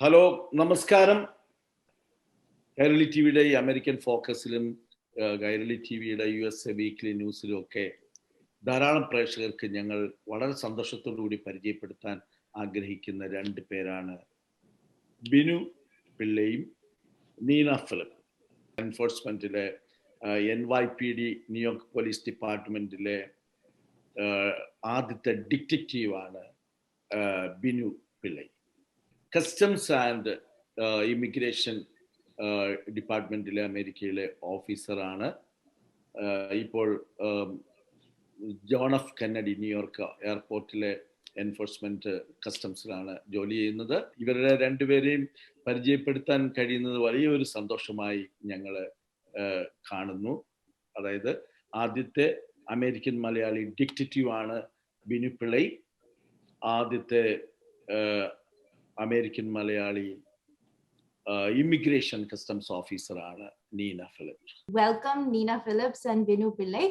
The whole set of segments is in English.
Hello നമസ്കാരം. Kairali T വിയുടെ American ഫോക്കസിലും Kairali T വിയുടെ USA വീക്ക്ലി ന്യൂസിലും ഒക്കെ ധാരാളം പ്രേക്ഷകർക്ക് ഞങ്ങൾ വളരെ സന്തോഷത്തോടുകൂടി പരിചയപ്പെടുത്താൻ ആഗ്രഹിക്കുന്ന രണ്ട് പേരാണ് ബിനു പിള്ളയും നീന ഫിലിപ്പ്. എൻഫോഴ്സ്മെന്റിലെ NYPD ന്യൂയോർക്ക് പോലീസ് ഡിപ്പാർട്ട്മെന്റിലെ ആദ്യത്തെ ഡിറ്റക്റ്റീവാണ് Binu Pillai. Customs and immigration ഡിപ്പാർട്ട്മെന്റിലെ അമേരിക്കയിലെ ഓഫീസറാണ്. ഇപ്പോൾ ജോൺ എഫ് കെന്നഡി ന്യൂയോർക്ക് എയർപോർട്ടിലെ എൻഫോഴ്സ്മെന്റ് കസ്റ്റംസിലാണ് ജോലി ചെയ്യുന്നത്. ഇവരുടെ രണ്ടുപേരെയും പരിചയപ്പെടുത്താൻ കഴിയുന്നത് വലിയൊരു സന്തോഷമായി ഞങ്ങൾ കാണുന്നു. അതായത് ആദ്യത്തെ അമേരിക്കൻ മലയാളി ഡിറ്റക്റ്റീവ് ആണ് ബിനു പിള്ളൈ. ആദ്യത്തെ American Malayali immigration customs officer ആണ് Neena Phillips. Welcome Neena Phillips and Binu Pillai.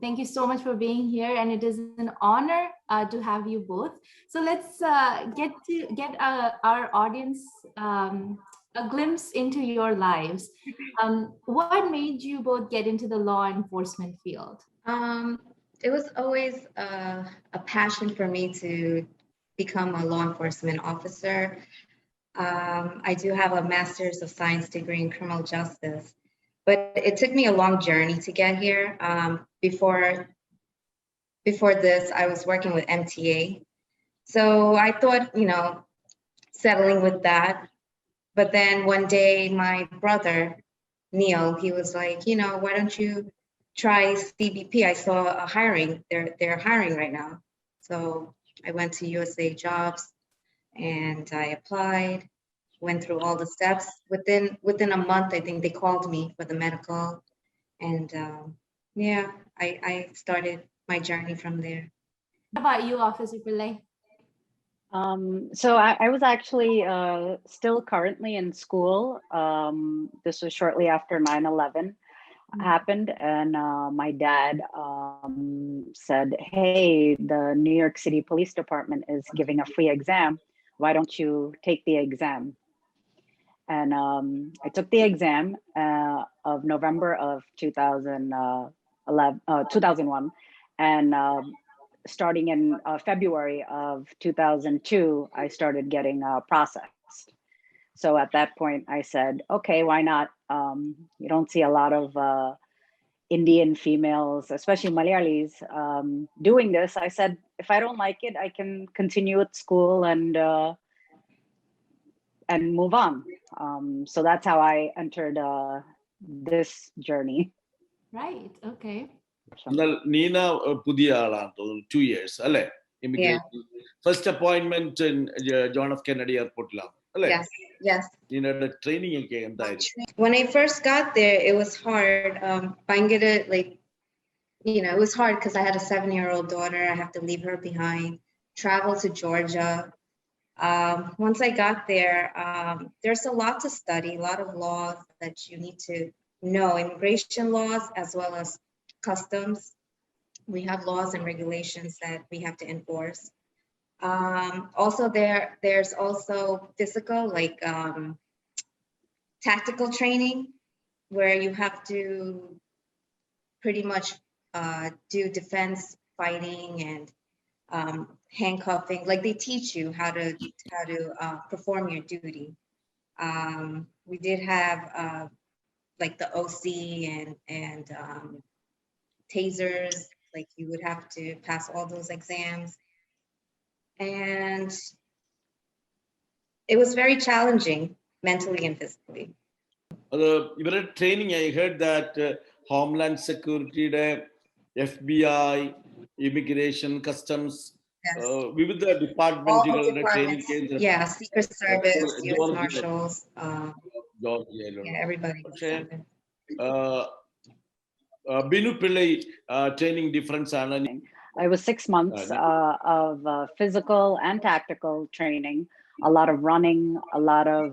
Thank you so much for being here, and it is an honor to have you both. So let's get our audience a glimpse into your lives. What made you both get into the law enforcement field? It was always a passion for me to become a law enforcement officer. I do have a master's of science degree in criminal justice, but it took me a long journey to get here. Before this, I was working with MTA. So I thought, settling with that. But then one day my brother, Neil, he was like, why don't you try CBP? I saw a hiring, they're hiring right now. So I went to USA Jobs and I applied, went through all the steps. Within a month, I think they called me for the medical. And I started my journey from there. What about you, Officer Pillai? So I was actually still currently in school. This was shortly after 9/11 happened, and my dad said, hey, the New York City Police Department is giving a free exam. Why don't you take the exam? And I took the exam of November of 2001, and starting in February of 2002, I started getting processed. So at that point, I said, okay, why not? You don't see a lot of Indian females, especially Malayalis, doing this. I said, if I don't like it, I can continue at school and move on. So that's how I entered this journey. Right, okay. Neena പുതിയ ആളാണ് തോന്നുന്നു. 2 years അല്ലേ immigration? First appointment John F Kennedy എയർപോർട്ടിലാണ് അല്ലേ? Yes. നീനയുടെ training ഒക്കെ എന്തായിരുന്നു? When I first got there, it was hard. It was hard because I had a 7-year-old daughter. I have to leave her behind, travel to Georgia. Once I got there, there's a lot to study, a lot of laws that you need to know, immigration laws as well as customs. We have laws and regulations that we have to enforce. Also there's also physical, like tactical training, where you have to pretty much do defense fighting and handcuffing. Like they teach you how to perform your duty. We did have like the OC and tasers. Like you would have to pass all those exams, and it was very challenging mentally and physically. ഇവരുടെ training, I heard that homeland സെക്യൂരിറ്റിയുടെ, FBI, immigration, customs, വിവിധ ഡിപ്പാർട്ട്മെന്റുകളുടെ training കേന്ദ്രം. Secret Service, US Marshals, everybody. പക്ഷേ Binu Pillai training difference ആണ്. It was 6 months of physical and tactical training, a lot of running, a lot of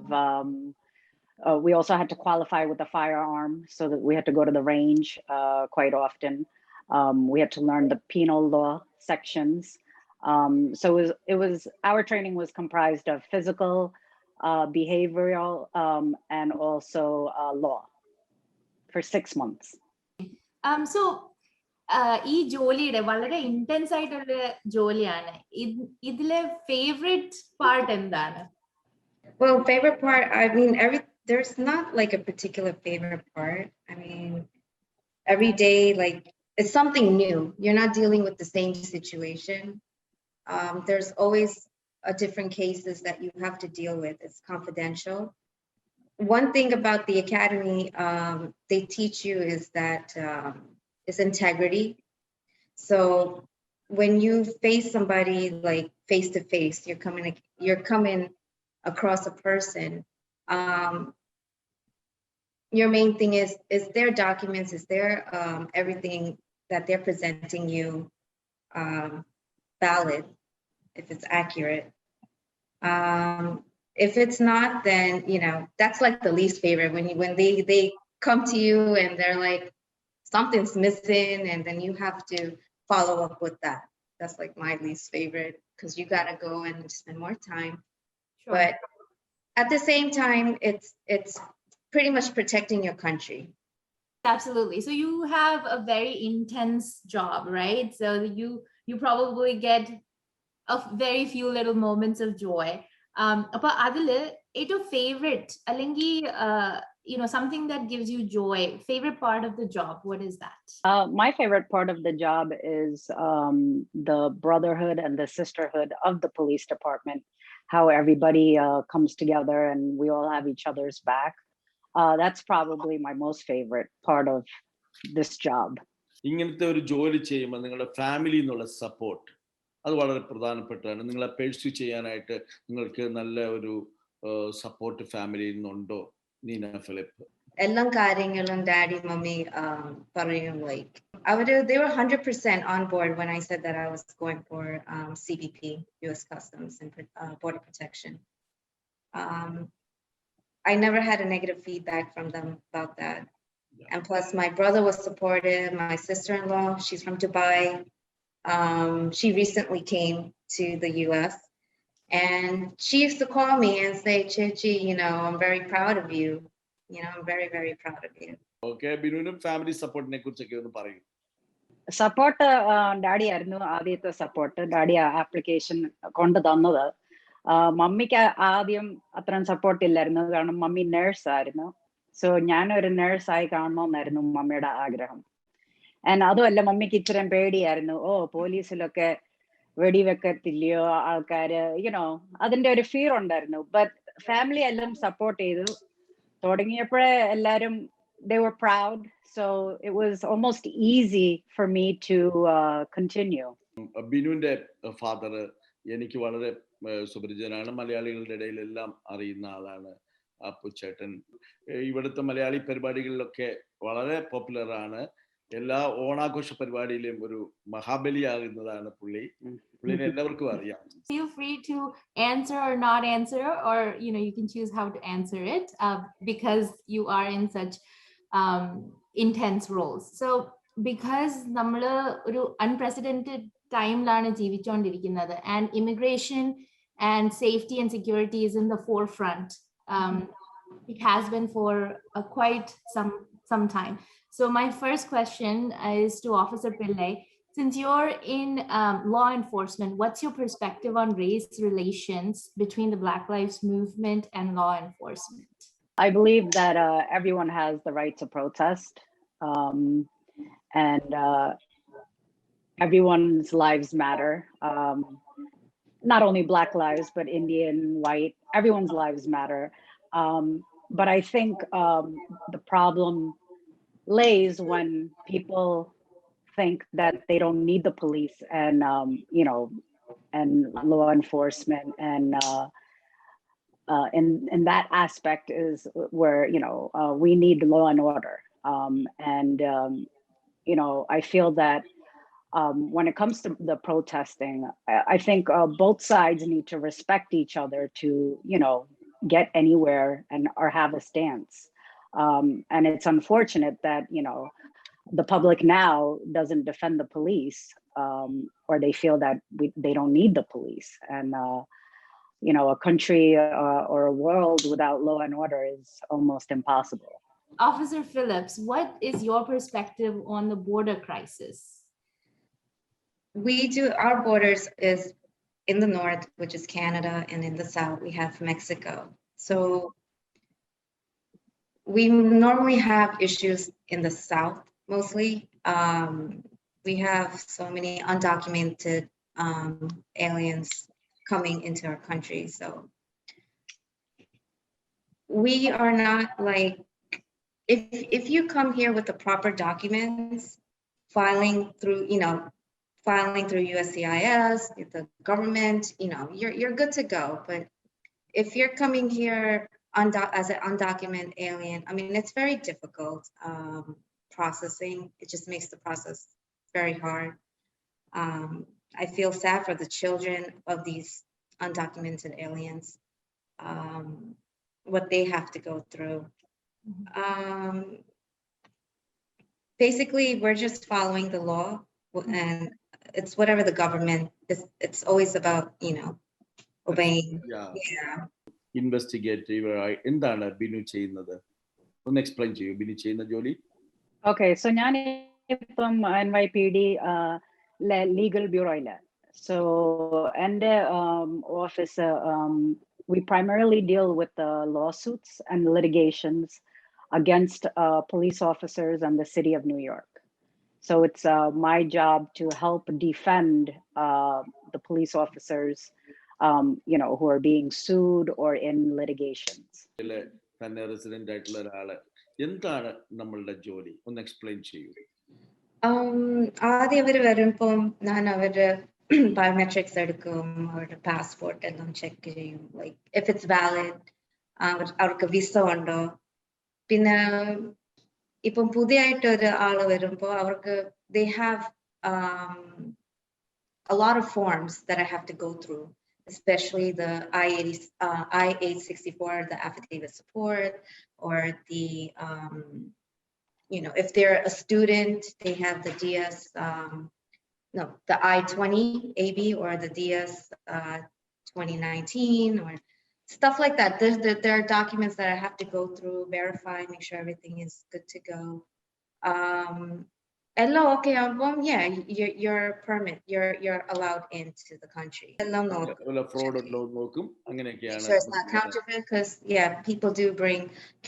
we also had to qualify with a firearm, so that we had to go to the range quite often. We had to learn the penal law sections. So it was our training was comprised of physical, behavioral, and also law for 6 months. So ഈ ജോലിയുടെ വളരെ intense ആയിട്ടുള്ള ജോലിയാണ്. ഇതിലെ favourite part എന്താണ്? Well, favorite part, I mean, there's not like a particular favorite part. I mean, every day, like, it's something new. You're not dealing with the same situation. There's always a different cases that you have to deal with. It's confidential. One thing about the academy they teach you is that is integrity. So when you face somebody like face to face, you're coming across a person. Your main thing is their documents, is their everything that they're presenting you valid, if it's accurate. If it's not, then that's like the least favorite, when they come to you and they're like something's missing, and then you have to follow up with that. That's like my least favorite, because you got to go and spend more time. Sure. But at the same time, it's pretty much protecting your country. Absolutely. So you have a very intense job, right? So you probably get a very few little moments of joy. But adile eto favorite alengi something that gives you joy, favorite part of the job, what is that? My favorite part of the job is the brotherhood and the sisterhood of the police department, how everybody comes together and we all have each other's back. That's probably my most favorite part of this job. ഇങ്ങനത്തെ ഒരു ജോലി ചെയ്യുമ്പോൾ നിങ്ങളുടെ ഫാമിലിയിൽ നിന്നുള്ള support അത് വളരെ പ്രധാനപ്പെട്ടാണ്. നിങ്ങളെ പെർസ്യൂ ചെയ്യാനായിട്ട് നിങ്ങൾക്ക് നല്ല ഒരു സപ്പോർട്ട് ഫാമിലിയിൽ നിന്നുണ്ടോ, നീന ഫിലിപ്പ്? എല്ലാ കാര്യങ്ങളും ഡാഡി മമ്മി പറയും. Like they were 100% on board when I said that I was going for CBP, US Customs and Border Protection. I never had a negative feedback from them about that. And plus my brother was supportive, my sister-in-law, she's from Dubai. She recently came to the US, and she used to call me and say, Chichi, I'm very proud of you. I'm very, very proud of you. Okay, Binuviനും family സപ്പോർട്ടിനെ കുറിച്ചൊക്കെ ഒന്ന് പറയൂ. Support daddy ആയിരുന്നു ആദ്യത്തെ support. Daddy application കൊണ്ട് തന്നത്. മമ്മിക്ക് ആദ്യം അത്രയും സപ്പോർട്ട് ഇല്ലായിരുന്നു, കാരണം മമ്മി നേഴ്സ് ആയിരുന്നു. സോ ഞാനൊരു നേഴ്സായി കാണണമെന്നായിരുന്നു മമ്മിയുടെ ആഗ്രഹം. ആൻഡ് അതുമല്ല, മമ്മിക്ക് ഇത്രയും പേടിയായിരുന്നു. പോലീസിലൊക്കെ വെടിവെക്കത്തില്ലയോ ആൾക്കാര്, അതിന്റെ ഒരു ഫിയർ ഉണ്ടായിരുന്നു. ബട്ട് ഫാമിലി എല്ലാം സപ്പോർട്ട് ചെയ്തു. തുടങ്ങിയപ്പോഴേ എല്ലാരും they were proud, so it was almost easy for me to continue. ബിനുവിന്റെ ഫാദർ എനിക്ക് വളരെ സുപരിചിതനാണ്, മലയാളികളുടെ ഇടയിലെല്ലാം അറിയുന്ന ആളാണ് അപ്പുച്ചേട്ടൻ. ഇവിടുത്തെ മലയാളി പരിപാടികളിലൊക്കെ വളരെ പോപ്പുലർ ആണ്. എല്ലാ ഓണാഘോഷ പരിപാടിയിലും ഒരു മഹാബലിയാകുന്നതാണ് പുള്ളിനെ എല്ലാവർക്കും അറിയാം. Feel free to answer or not answer, or you can choose how to answer it, because you are in such intense roles. So because നമ്മൾ ഒരു unprecedented ടൈമിലാണ് ജീവിച്ചുകൊണ്ടിരിക്കുന്നത്, and immigration and safety and security is in the forefront. It has been for quite some time. So my first question is to Officer Pillai. Since you're in law enforcement, what's your perspective on race relations between the Black Lives Movement and law enforcement? I believe that everyone has the right to protest, and everyone's lives matter. Not only Black lives, but Indian, white, everyone's lives matter. But I think the problem lays when people think that they don't need the police and and law enforcement, and in that aspect is where we need law and order, and I feel that when it comes to the protesting, I think both sides need to respect each other to get anywhere and or have a stance. And it's unfortunate that the public now doesn't defend the police, or they feel that they don't need the police. And a country or a world without law and order is almost impossible. Officer Phillips, what is your perspective on the border crisis? Our borders is in the north, which is Canada, and in the south, we have Mexico. So we normally have issues in the south, mostly. We have so many undocumented aliens coming into our country. So we are not like, if you come here with the proper documents, filing through USCIS, the government, you're good to go. But if you're coming here as an undocumented alien, I mean, it's very difficult processing. It just makes the process very hard. I feel sad for the children of these undocumented aliens, what they have to go through. Basically, we're just following the law, and it's whatever the government is. It's always about, obeying. Yeah. Investigative. എന്താണ് ബിനു ചെയ്യുന്നത്? ഒന്ന് explain ചെയ്യൂ ബിനു ചെയ്യുന്ന ജോലി. Okay, so ഞാൻ ഇപ്പം NYPD legal bureau. So and office we primarily deal with lawsuits and litigations against police officers and the city of New York. So it's my job to help defend the police officers, who are being sued or in litigations. തന്നെ resident ആയിട്ടുള്ള ഒരാള് എന്താണ് നമ്മളുടെ ജോലി ഒന്ന് explain ചെയ്യൂ. ആദ്യം അവർ വരുമ്പം ഞാൻ അവരുടെ ബയോമെട്രിക്സ് എടുക്കും, അവരുടെ പാസ്പോർട്ട് എല്ലാം ചെക്ക് ചെയ്യും, ലൈക്ക് ഇഫ് ഇറ്റ്സ് വാലിഡ്, അവർക്ക് വിസ ഉണ്ടോ. പിന്നെ ഇപ്പം പുതിയതായിട്ട് ഒരു ആള് വരുമ്പോ അവർക്ക് they have a lot of forms that I have to go through, especially the I-864, the affidavit support, or the if they're a student, they have the DS the I-20 AB or the DS 2019 or stuff like that. There are documents that I have to go through, verify, make sure everything is good to go. Hello, okay, yeah, your permit, you're allowed into the country. Fraud നോക്കും അങ്ങനെയൊക്കെയാണ്. Sure, it's not counterfeit, because people do bring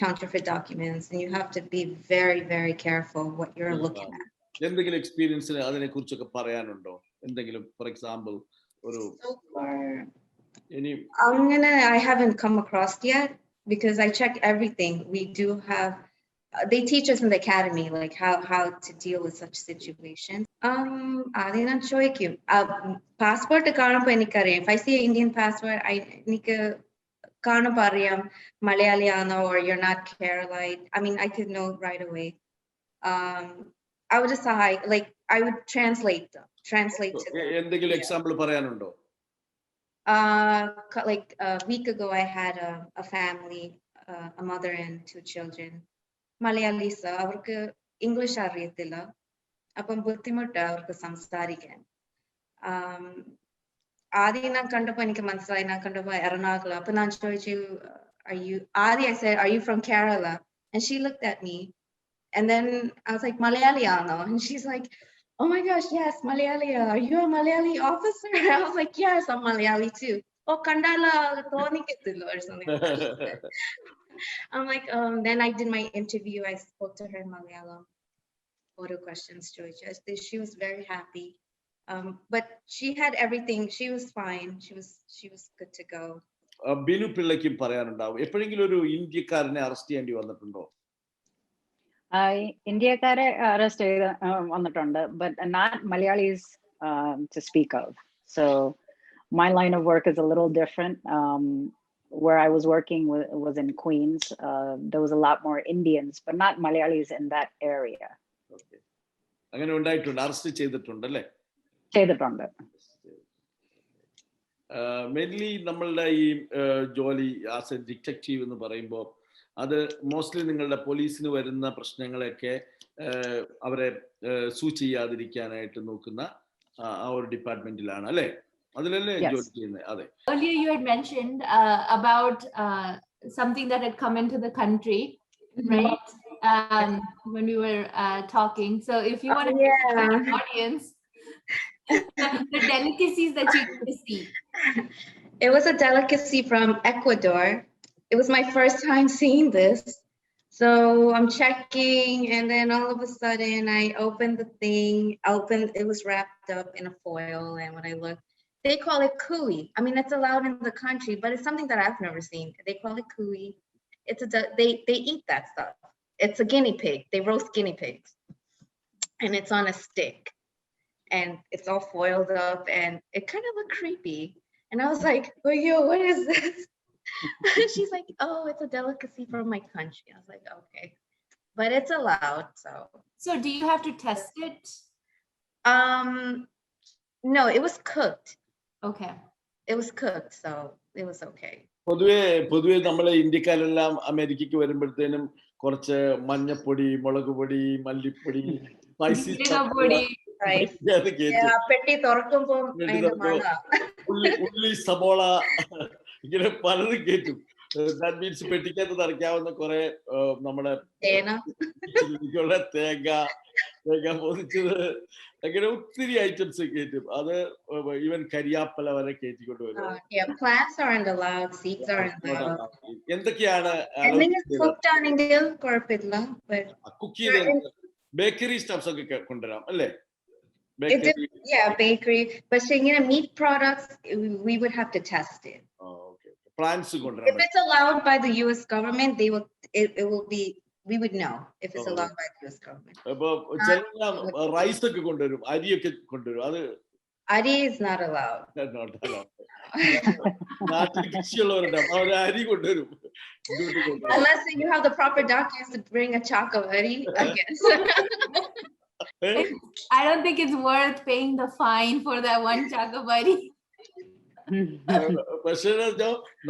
counterfeit documents, and you have to be very, very careful what you're looking at. എന്തെങ്കിലും എക്സ്പീരിയൻസിന് അതിനെ കുറിച്ചൊക്കെ പറയാനുണ്ടോ? എന്തെങ്കിലും for example ഒരു I haven't come across yet, because I check everything. We do have they teach us in the academy like how to deal with such situations. Adina choiku passport കാണുമ്പോൾ എനിക്കറിയാം. If I see an Indian passport, എനിക്ക് കാണുമ്പോൾ അറിയാം മലയാളി ആണോ, or you're not Keralite. I mean, I could know right away. I would decide, like I would translate to them. എന്തെങ്കിലും example പറയാനുണ്ടോ? Like a week ago, I had a family, a mother and 2 children. Malayalis, അവർക്ക് English അറിയത്തില്ല, അപ്പം ബുദ്ധിമുട്ട് അവർക്ക് സംസാരിക്കാൻ. ആദ്യം ഞാൻ കണ്ടപ്പോ എനിക്ക് മനസ്സിലായി, ഞാൻ കണ്ടപ്പോ എറണാകുളം. അപ്പൊ ഞാൻ ചോദിച്ചു, I said, are you from Kerala? And she looked at me, and then I was like, Malayali ano? And she's like, oh my gosh, yes, Malayali. Are you a Malayali officer? I was like, yes, I'm Malayali too. Oh, Kandala Tonikitulu or something. I'm like, then I did my interview. I spoke to her in Malayalam. Photo questions, Georgia. She was very happy. But she had everything. She was fine. She was good to go. Binu പിള്ളയ്ക്കും പറയാനുണ്ടാവും. എപ്പോഴെങ്കിലും ഒരു ഇന്ത്യക്കാരനെ arrest ചെയ്യേണ്ടി വന്നിട്ടുണ്ടോ? ഇന്ത്യക്കാരെ arrest ചെയ്ത് വന്നിട്ടുണ്ട്, but not Malayalis to speak of. So my line of work is a little different. Where I was working was in Queens. There was a lot more Indians, but not Malayalis in that area. Okay. അങ്ങനെ ഉണ്ടായിട്ടുണ്ട്, arrest ചെയ്തിട്ടുണ്ടല്ലേ? ചെയ്തിട്ടുണ്ട്. Mainly നമ്മളുടെ ഈ ജോലി as A detective എന്ന് പറയുമ്പോൾ അത് mostly നിങ്ങളുടെ പോലീസിന് വരുന്ന പ്രശ്നങ്ങളെയൊക്കെ അവരെ സൂ ചെയ്യാതിരിക്കാനായിട്ട് നോക്കുന്ന ആ ഒരു ഡിപ്പാർട്ട്മെന്റിലാണ് അല്ലേ? അതിലല്ലേ Yes. ജോലി ചെയ്യുന്നത്? അതെ. Earlier you had mentioned about something that had come into the country, right? When we were talking. So if you want to tell the audience the delicacies that you get to see. It was a delicacy from Ecuador. It was my first time seeing this. So I'm checking, and then all of a sudden I opened the thing, it was wrapped up in a foil, and when I looked, they call it cuy. I mean, it's allowed in the country, but it's something that I've never seen. They call it cuy. They eat that stuff. It's a guinea pig. They roast guinea pigs, and it's on a stick, and it's all foiled up, and it kind of looked creepy. And I was like, "Oh, yo, what is this?" She's like, "Oh, it's a delicacy from my country." I was like, "Okay," but it's allowed. So do you have to test it? No, it was cooked. Okay. It was cooked, so it was okay. പൊതുവെ നമ്മളെ ഇന്ത്യക്കാരെല്ലാം അമേരിക്കയ്ക്ക് വരുമ്പോഴത്തേനും കുറച്ച് മഞ്ഞപ്പൊടി, മുളക് പൊടി, മല്ലിപ്പൊടി, spicy Right. Yeah, പെട്ടി തുറക്കുമ്പോൾ അതിന്റെ മണം. ഉള്ളി, സബോള, ഇങ്ങനെ പലതും കേറ്റും. ദാറ്റ് മീൻസ് പെട്ടിക്കകത്ത് നിറയ്ക്കാവുന്ന കുറെ നമ്മുടെ തേങ്ങ പൊതിച്ചത്, അങ്ങനെ ഒത്തിരി ഐറ്റംസ് കേറ്റും. അത് ഈവൻ കരിയാപ്പല വരെ കേറ്റിക്കൊണ്ട് വരും. Plants aren't allowed, seeds aren't allowed. എന്തൊക്കെയാണ് കുക്ക് ചെയ്ത് ബേക്കറി സ്റ്റഫ്സ് ഒക്കെ കൊണ്ടുവരാം അല്ലേ? Bakery, but meat products, we would have to test it. Plants if it's allowed by the US government, it will be, we would know if it's allowed by the US government. rice ഒക്കെ കൊണ്ടുവരും, അരിയൊക്കെ കൊണ്ടുവരും. അത് Ari is not allowed. Not allowed. നാട്ടിൽ കൃഷിയുള്ളവരുണ്ട്, അവർ അരി കൊണ്ടുവരും. Unless you have the proper documents to bring a chocolate, I guess. I don't think it's worth paying the fine for that one chakabari. പക്ഷേ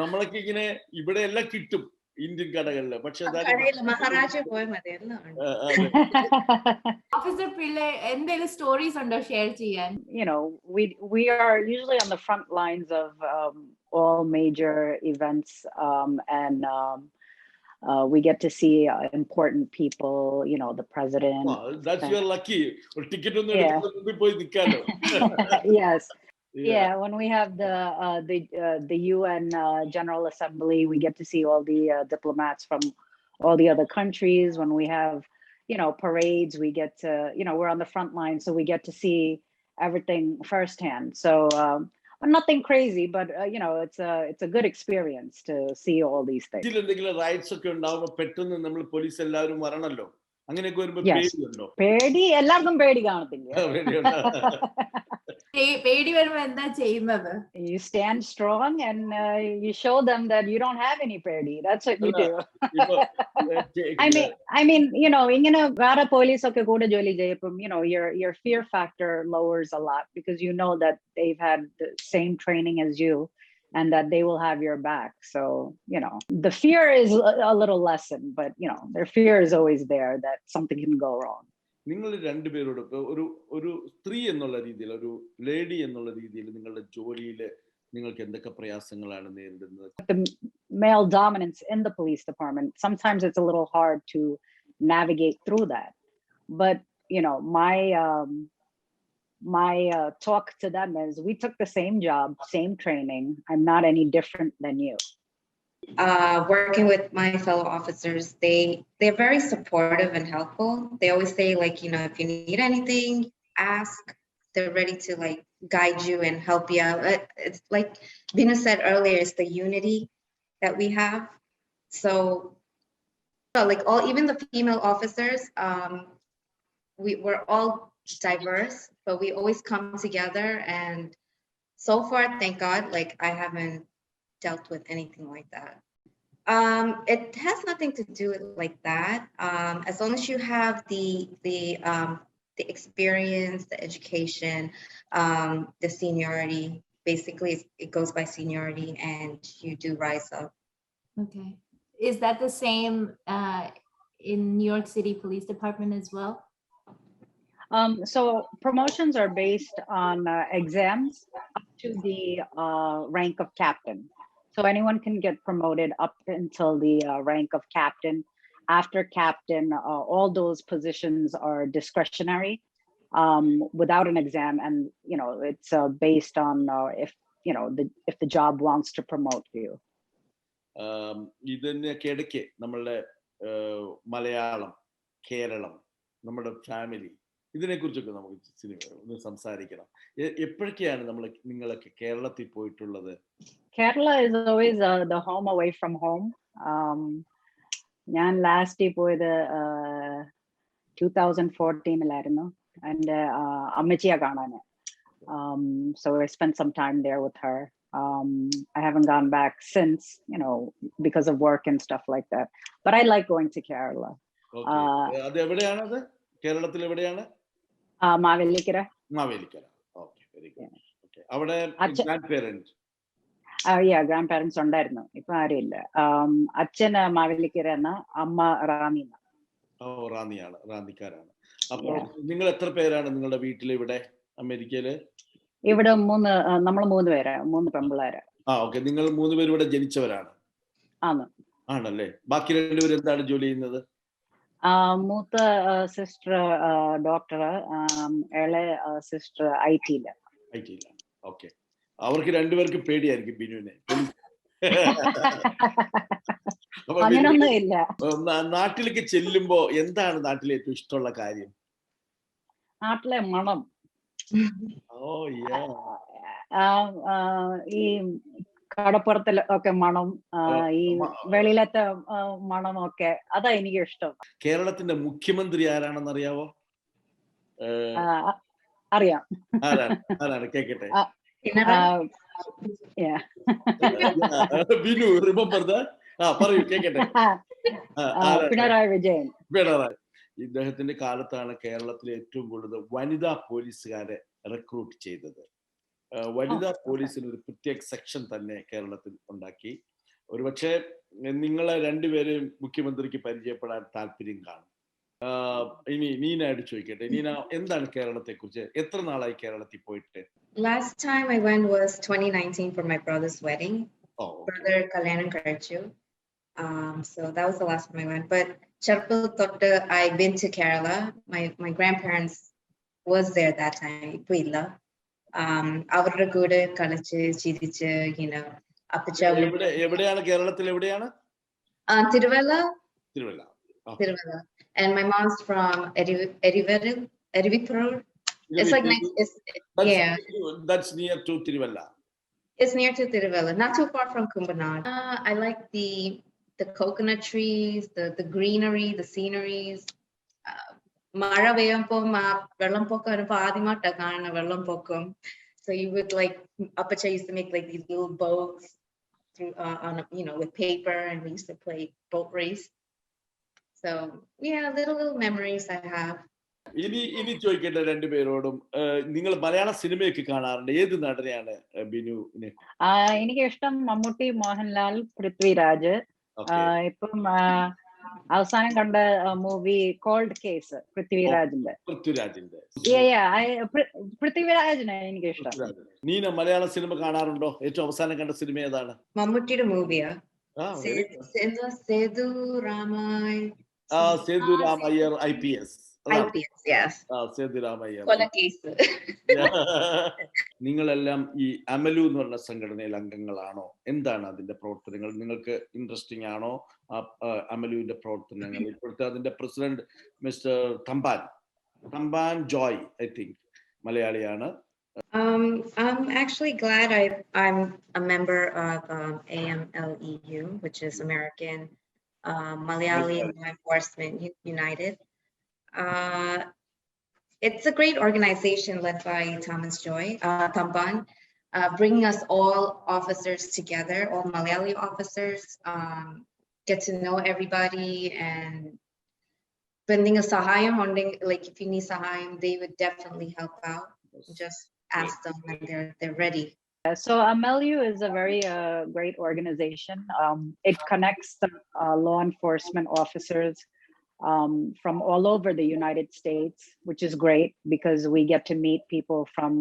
നമ്മളൊക്കെ ഇങ്ങനെ ഇവിടെ എല്ലാം കിട്ടും ഇന്ത്യൻ കടകളില്. പക്ഷെ Officer Pillai, എന്തെങ്കിലും stories ഉണ്ടോ share ചെയ്യാൻ? You know, we are usually on the front lines of all major events, and we get to see important people, you know, the president. That's you're lucky. Ticket on Yes. Yeah, when we have the UN General Assembly, we get to see all the diplomats from all the other countries. When we have, you know, parades, we get to, you know, we're on the front line, so we get to see everything firsthand. So nothing crazy, but you know, it's a good experience to see all these things. Rights ഒക്കെ ഉണ്ടാവുമ്പോൾ പെട്ടെന്ന് നമ്മൾ police എല്ലാവരും വരണല്ലോ, അങ്ങനെയൊക്കെ വരുമ്പോ പേടിയുണ്ടോ? പേടി എല്ലാവർക്കും പേടി കാണത്തില്ല. You stand strong and you show them that you don't have any pedi. That's what you do. I mean, you know, ingane vera police okke kuda joli cheyyapum, you know, your fear factor lowers a lot because you know that they've had the same training as you and that they will have your back. So, you know, the fear is a little lessened, but you know, their fear is always there that something can go wrong. നിങ്ങൾ രണ്ടുപേരോട് ഒരു സ്ത്രീ എന്നുള്ള രീതിയിൽ, ഒരു lady എന്നുള്ള രീതിയിൽ നിങ്ങളുടെ ജോലിയിൽ നിങ്ങൾക്ക് എന്തൊക്കെ പ്രയാസങ്ങളാണ് നേരിടുന്നത്? The male dominance in the police department, sometimes it's a little hard to navigate through that. But, you know, my talk to them is, we took the same job, same training. I'm not any different than you. Working with my fellow officers, they're very supportive and helpful. They always say, like, you know, if you need anything, ask. They're ready to like guide you and help you out. It's like Binu said earlier, it's the unity that we have. So like even the female officers, we're all diverse, but we always come together. And so far, thank God, like I haven't dealt with anything like that. It has nothing to do with like that. As long as you have the experience, the education, the seniority, basically it goes by seniority and you do rise up. Okay. Is that the same in New York City Police Department as well? So promotions are based on exams up to the rank of captain. So anyone can get promoted up until the rank of captain. After captain, all those positions are discretionary, without an exam, and it's based on if the job wants to promote you. ഇതിനൊക്കെ ഇടയ്ക്ക് നമ്മളുടെ മലയാളം, കേരളം, നമ്മുടെ family, ഇതിനെക്കുറിച്ചൊക്കെ നമുക്ക് ഒന്ന് സംസാരിക്കണം. എപ്പോഴൊക്കെയാണ് നിങ്ങളൊക്കെ കേരളത്തിൽ പോയിട്ടുള്ളത്? Kerala is always the home away from home. ഞാൻ ലാസ്റ്റ് പോയത് 2014-ലായിരുന്നു എൻ്റെ അമ്മച്ചിയെ കാണാന്. So I spent some time there with her. I haven't gone back since, because of work and stuff like that. But I like going to Kerala. അത് എവിടെയാണത്? കേരളത്തിൽ എവിടെയാണ്? Mavelikkara. Mavelikkara. Okay, very good. Okay. അവിടെ grandparents ഉണ്ടായിരുന്നു. ഇപ്പൊ ആരുമില്ല. അച്ഛൻ മാവേലിക്കര, അമ്മ റാന്നി. റാന്നിയാണ്, റാന്നിക്കാരാണ്. അപ്പൊ നിങ്ങൾ എത്ര പേരാണ് നിങ്ങളുടെ വീട്ടിൽ ഇവിടെ അമേരിക്കയില്? ഇവിടെ നമ്മൾ 3 പേരാ, 3 പെമ്പിള്ളേരാ. ഓക്കെ. നിങ്ങൾ 3 പേരും ഇവിടെ ജനിച്ചവരാണ്? ആണല്ലേ. ബാക്കി 2 പേര് എന്താണ് ജോലി ചെയ്യുന്നത്? മൂത്ത സിസ്റ്റർ ഡോക്ടർ, ഇളയ സിസ്റ്റർ ഐടിയിലാണ്. ഓക്കെ. അവർക്ക് 2 പേർക്ക് പേടിയായിരിക്കും ബിനുവിനെ. അങ്ങനൊന്നും ഇല്ല. നാട്ടിലേക്ക് ചെല്ലുമ്പോ എന്താണ് നാട്ടിലെ ഏറ്റവും ഇഷ്ടമുള്ള കാര്യം? നാട്ടിലെ മണം. ഈ കടപ്പുറത്തിൽ ഒക്കെ മണം, ഈ വെളിയിലത്തെ മണമൊക്കെ, അതാ എനിക്ക് ഇഷ്ടം. കേരളത്തിന്റെ മുഖ്യമന്ത്രി ആരാണെന്ന് അറിയാവോ? അറിയാം. ആരാണ്? കേക്കട്ടെ. Binu, remember that? പറയൂ, കേക്കട്ടെ. പിണറായി വിജയൻ. ഇദ്ദേഹത്തിന്റെ കാലത്താണ് കേരളത്തിലെ ഏറ്റവും കൂടുതൽ വനിതാ പോലീസുകാരെ റിക്രൂട്ട് ചെയ്തത്. വനിതാ പോലീസിന് ഒരു പ്രത്യേക സെക്ഷൻ തന്നെ കേരളത്തിൽ ഉണ്ടാക്കി. ഒരുപക്ഷെ നിങ്ങളെ 2 പേരെയും മുഖ്യമന്ത്രിക്ക് പരിചയപ്പെടാൻ താല്പര്യം കാണും. ഇനി നീനയോട് ചോദിക്കട്ടെ. നീന, എന്താണ് കേരളത്തെ കുറിച്ച്? എത്ര നാളായി കേരളത്തിൽ പോയിട്ട്? Last time I went was 2019 for my brother's wedding. Brother Kalyanam Karachu. So that was the last time I went. But Charpal Totta, I've been to Kerala. My grandparents was there that time. Pillai. അവരുടെ കൂടെ കളിച്ച് ചിരിച്ച്, എവിടെയാണ് കേരളത്തിൽ? എവിടെയാണ്? Thiruvalla. Thiruvalla. And my mom's from Erivipur. It's like that's near to Tiruvalla. It's near to Tiruvalla, not too far from Kumbanad. I like the coconut trees, the greenery, the sceneries. Mara veyampo vellam pokkam paadimatta kaana vellam pokkam. So you would Apacha used to make these little boats through on with paper, and we used to play boat race. So yeah, little memories I have. ഇനി ചോദിക്കട്ടെ 2 പേരോടും, നിങ്ങൾ മലയാള സിനിമയൊക്കെ കാണാറുണ്ട്? ഏത് നടനെയാണ് ബിനുവിനെ? എനിക്ക് ഇഷ്ടം മമ്മൂട്ടി, മോഹൻലാൽ, പൃഥ്വിരാജ്. ഇപ്പം അവസാനം കണ്ട മൂവി കോൾഡ് കേസ് പൃഥ്വിരാജിന്റെ. പൃഥ്വിരാജിനെ എനിക്ക് ഇഷ്ടം. നീന, മലയാള സിനിമ കാണാറുണ്ടോ? ഏറ്റവും അവസാനം കണ്ട സിനിമ ഏതാണ്? മമ്മൂട്ടിയുടെ മൂവിയാ. സേതു രാമയ്യർ IPS. Yes. സേതു രാമയ്യർ. കൊലക്കേസ്. നിങ്ങളെല്ലാം ഈ അമലു എന്ന് പറഞ്ഞ സംഘടനയിൽ അംഗങ്ങളാണോ? എന്താണ് അതിന്റെ പ്രവർത്തനങ്ങൾ? നിങ്ങൾക്ക് ഇൻട്രസ്റ്റിംഗ് ആണോ അമലുവിന്റെ പ്രവർത്തനങ്ങൾ? ഇപ്പോഴത്തെ അതിന്റെ president mister Thampan Joy, I think മലയാളിയാണ്. I'm actually glad I'm a member of AMLEU, which is American Malayali Law Enforcement United. It's a great organization led by Tamban, bringing us all officers together, all Malayali officers, get to know everybody, and bending a sahayam, if you need sahayam, they would definitely help out. Just ask them, and they're ready. So AMLU is a very great organization. It connects the law enforcement officers from all over the United States, which is great because we get to meet people from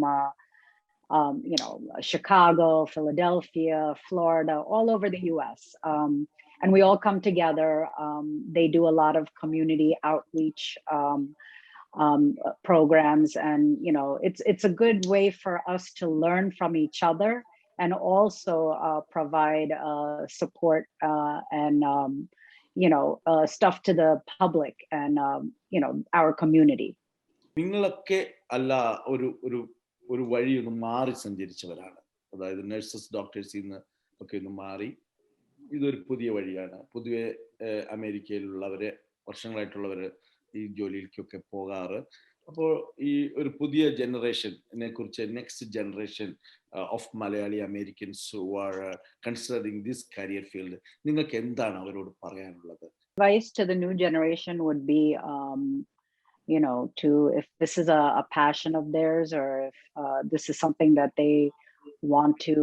Chicago, Philadelphia, Florida, all over the US. And we all come together. They do a lot of community outreach programs, and it's a good way for us to learn from each other, and also provide support and stuff to the public and our community. നിങ്ങളൊക്കെ അല്ല ഒരു വഴി ഒന്ന് മാറി സഞ്ചരിച്ചവരാണ്. അതായത് nurses ഡോക്ടേഴ്സിൽ നിന്ന് ഒക്കെ ഒന്ന് മാറി ഇതൊരു പുതിയ വഴിയാണ്. പൊതുവെ അമേരിക്കയിലുള്ളവര് വർഷങ്ങളായിട്ടുള്ളവര് ഈ ജോലിയിലേക്കൊക്കെ പോകാറ്. അപ്പോൾ ഈ ഒരു പുതിയ ജനറേഷനെ കുറിച്ച്, next generation of Malayali Americans who are considering this career field, നിങ്ങൾക്ക് എന്താണ് അവരോട് പറയാനുള്ളത്? Advice to the new generation would be if this is a passion of theirs, or if this is something that they want to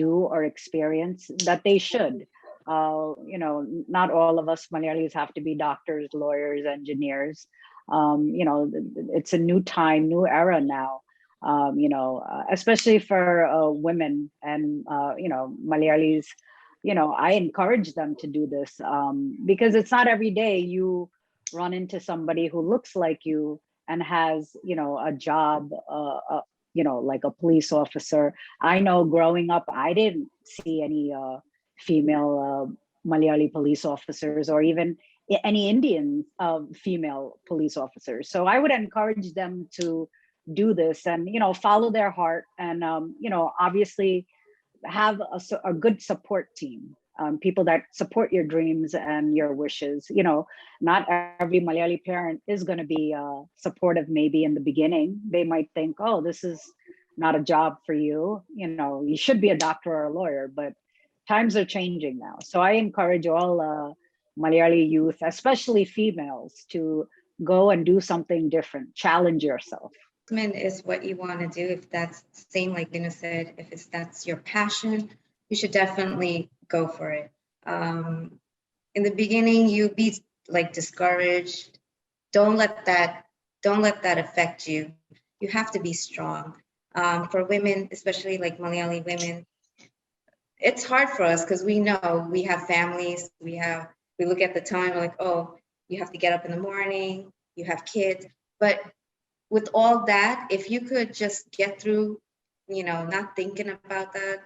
do or experience, that they should. Not all of us Malayalis have to be doctors, lawyers, engineers. It's a new time, new era now. Especially for women and Malayalis. I encourage them to do this because it's not every day you run into somebody who looks like you and has a job, like a police officer. I know growing up I didn't see any female Malayali police officers, or even any Indian female police officers. So I would encourage them to do this and follow their heart, and obviously have a good support team. People that support your dreams and your wishes. Not every Malayali parent is going to be supportive. Maybe in the beginning, they might think, oh, this is not a job for you. You should be a doctor or a lawyer, but times are changing now. So I encourage all Malayali youth, especially females, to go and do something different, challenge yourself. Is what you want to do. If that's the same, like Binu said, if that's your passion, you should definitely go for it. In the beginning, you be like discouraged. Don't let that affect you. You have to be strong. For women, especially like Malayali women, it's hard for us because we know we have families. We look at the time, we're like, oh, you have to get up in the morning. You have kids, but with all that, if you could just get through, not thinking about that,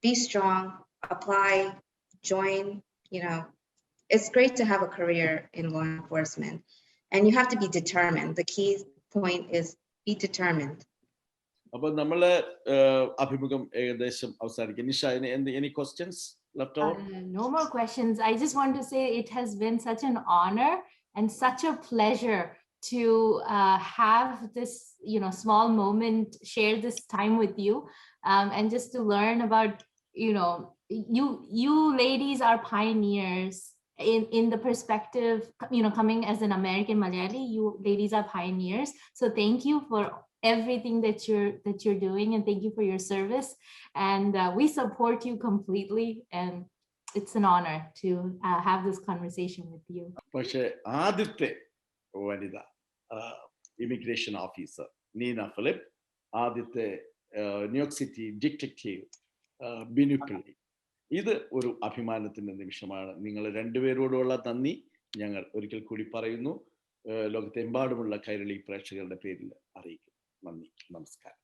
be strong, apply, join, it's great to have a career in law enforcement, and you have to be determined. The key point is be determined. അപ്പോൾ നമ്മളെ അഭിമുഖം ഏകദേശം അവസാനിക്കും. Nisha, any questions left out? No more questions. I just want to say it has been such an honor and such a pleasure to have this small moment, share this time with you, and just to learn about you ladies are pioneers in the perspective, coming as an American Malayali. You ladies are pioneers, so thank you for everything that you're doing, and thank you for your service, and we support you completely, and it's an honor to have this conversation with you. പക്ഷേ ആദ്യത്തെ വനിത immigration officer Neena Philip, ആദ്യത്തെ New York city detective Binu Pillai, ഇത് ഒരു അഭിമാനത്തിന്റെ നിമിഷമാണ്. നിങ്ങൾ രണ്ടുപേരോടുള്ള നന്ദി ഞങ്ങൾ ഒരിക്കൽ കൂടി പറയുന്നു. ലോകത്തെമ്പാടുമുള്ള കൈരളി പ്രേക്ഷകരുടെ പേരിൽ അറിയിക്കുന്നു. നന്ദി, നമസ്കാരം.